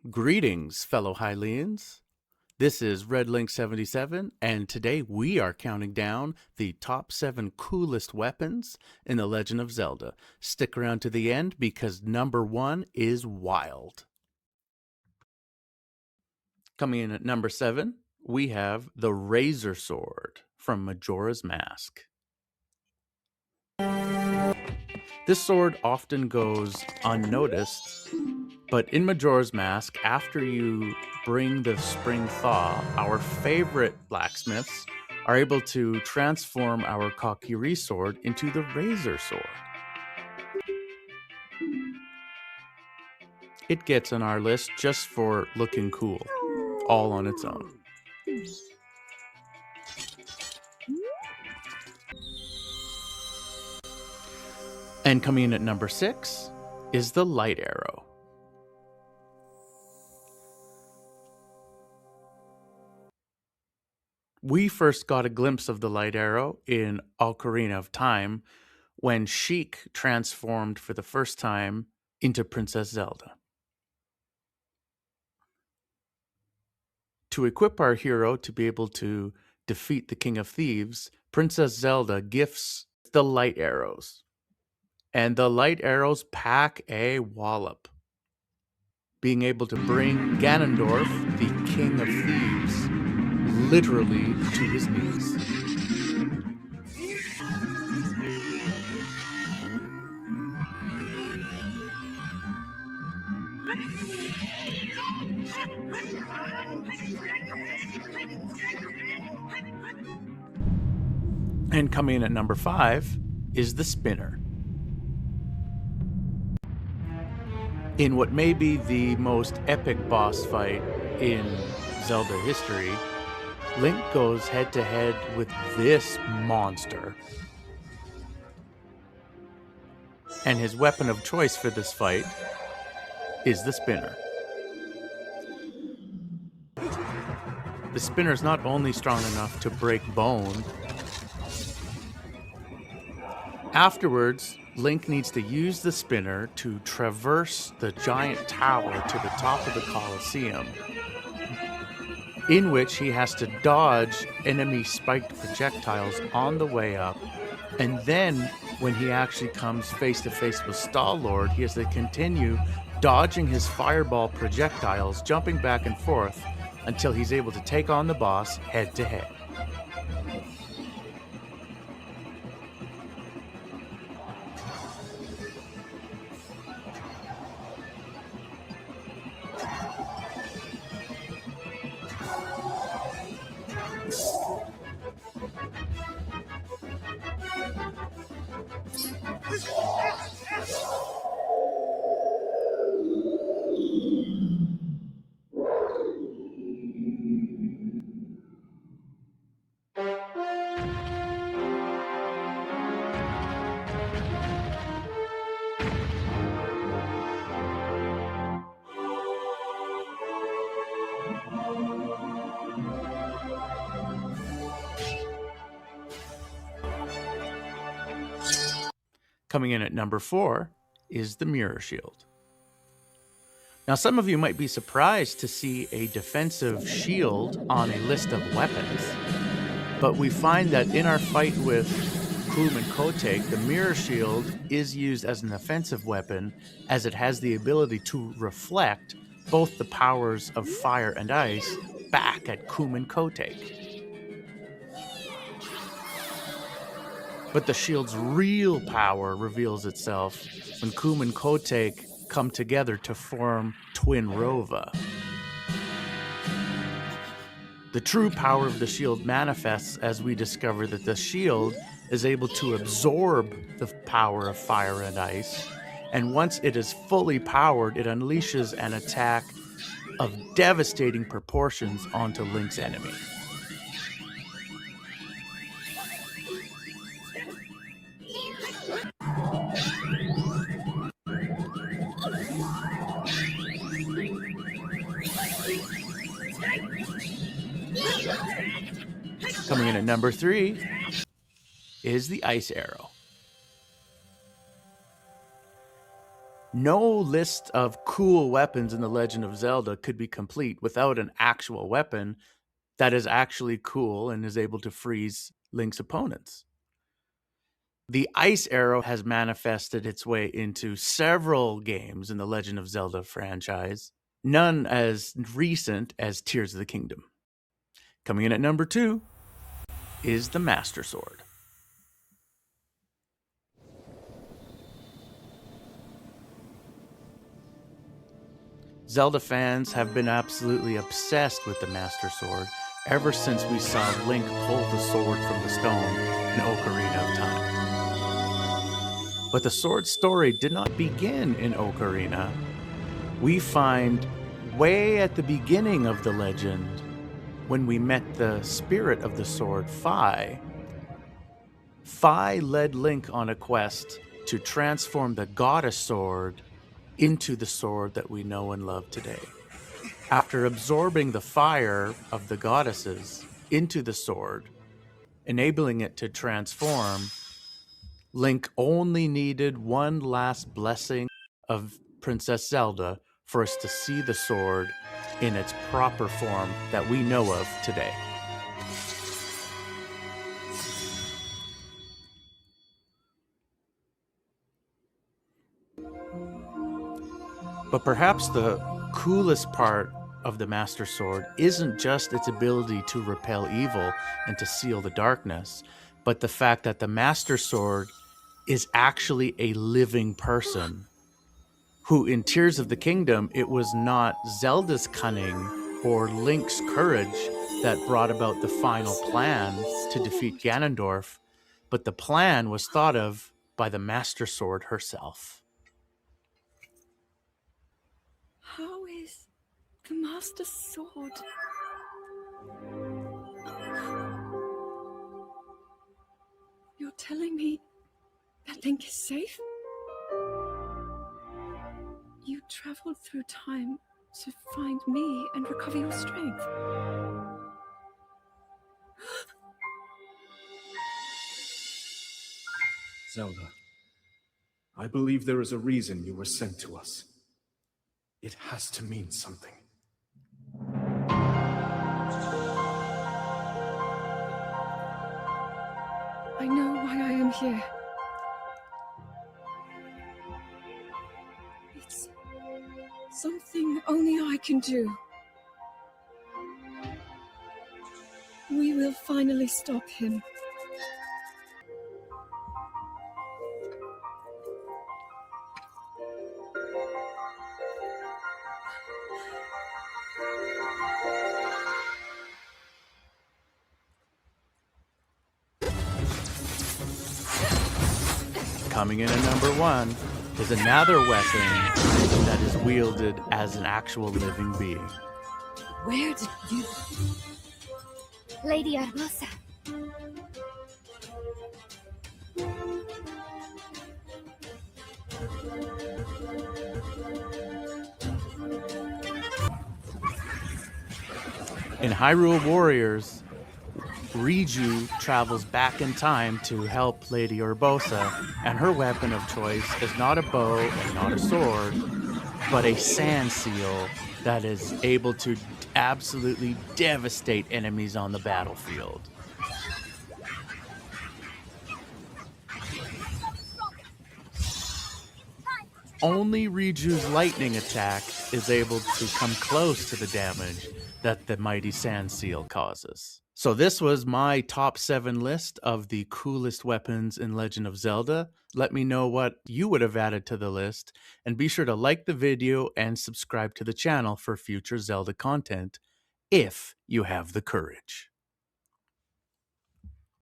Greetings, fellow Hylians. This is RedLink77, and today we are counting down the top 7 coolest weapons in The Legend of Zelda. Stick around to the end because number 1 is wild. Coming in at number 7, we have the Razor Sword from Majora's Mask. This sword often goes unnoticed, but in Majora's Mask, after you bring the Spring Thaw, our favorite blacksmiths are able to transform our Kokiri sword into the Razor Sword. It gets on our list just for looking cool, all on its own. And coming in at number 6 is the Light Arrow. We first got a glimpse of the Light Arrow in Ocarina of Time when Sheik transformed for the first time into Princess Zelda. To equip our hero to be able to defeat the King of Thieves, Princess Zelda gifts the Light Arrows. And the Light Arrows pack a wallop, being able to bring Ganondorf, the King of Thieves, literally to his knees. And coming in at number 5 is the Spinner. In what may be the most epic boss fight in Zelda history, Link goes head-to-head with this monster. And his weapon of choice for this fight is the Spinner. The Spinner is not only strong enough to break bone. Afterwards, Link needs to use the Spinner to traverse the giant tower to the top of the Colosseum, in which he has to dodge enemy spiked projectiles on the way up, and then when he actually comes face to face with Star-Lord, he has to continue dodging his fireball projectiles, jumping back and forth until he's able to take on the boss head to head. Coming in at number 4 is the Mirror Shield. Now, some of you might be surprised to see a defensive shield on a list of weapons, but we find that in our fight with Kum and Kotek, the Mirror Shield is used as an offensive weapon as it has the ability to reflect both the powers of fire and ice back at Kum and Kotek. But the shield's real power reveals itself when Kum and Kotek come together to form Twin Rova. The true power of the shield manifests as we discover that the shield is able to absorb the power of fire and ice, and once it is fully powered, it unleashes an attack of devastating proportions onto Link's enemy. Coming in at number 3 is the Ice Arrow. No list of cool weapons in The Legend of Zelda could be complete without an actual weapon that is actually cool and is able to freeze Link's opponents. The ice arrow has manifested its way into several games in the Legend of Zelda franchise, none as recent as Tears of the Kingdom. Coming in at number 2 is the Master Sword. Zelda fans have been absolutely obsessed with the Master Sword ever since we saw Link pull the sword from the stone in Ocarina of Time. But the sword story did not begin in Ocarina. We find way at the beginning of the legend, when we met the spirit of the sword, Fi. Fi led Link on a quest to transform the goddess sword into the sword that we know and love today. After absorbing the fire of the goddesses into the sword, enabling it to transform, Link only needed one last blessing of Princess Zelda for us to see the sword in its proper form that we know of today. But perhaps the coolest part of the Master Sword isn't just its ability to repel evil and to seal the darkness, but the fact that the Master Sword is actually a living person who, in Tears of the Kingdom, it was not Zelda's cunning or Link's courage that brought about the final plan to defeat Ganondorf, but the plan was thought of by the Master Sword herself. How is the Master Sword? You're telling me that Link is safe? You traveled through time to find me and recover your strength. Zelda, I believe there is a reason you were sent to us. It has to mean something. I know why I am here. It's something only I can do. We will finally stop him. Coming in at number 1 is another weapon that is wielded as an actual living being. Where did you... Lady Arbosa. In Hyrule Warriors, Riju travels back in time to help Lady Urbosa, and her weapon of choice is not a bow and not a sword, but a sand seal that is able to absolutely devastate enemies on the battlefield. Only Riju's lightning attack is able to come close to the damage that the mighty sand seal causes. So this was my top 7 list of the coolest weapons in Legend of Zelda. Let me know what you would have added to the list, and be sure to like the video and subscribe to the channel for future Zelda content if you have the courage.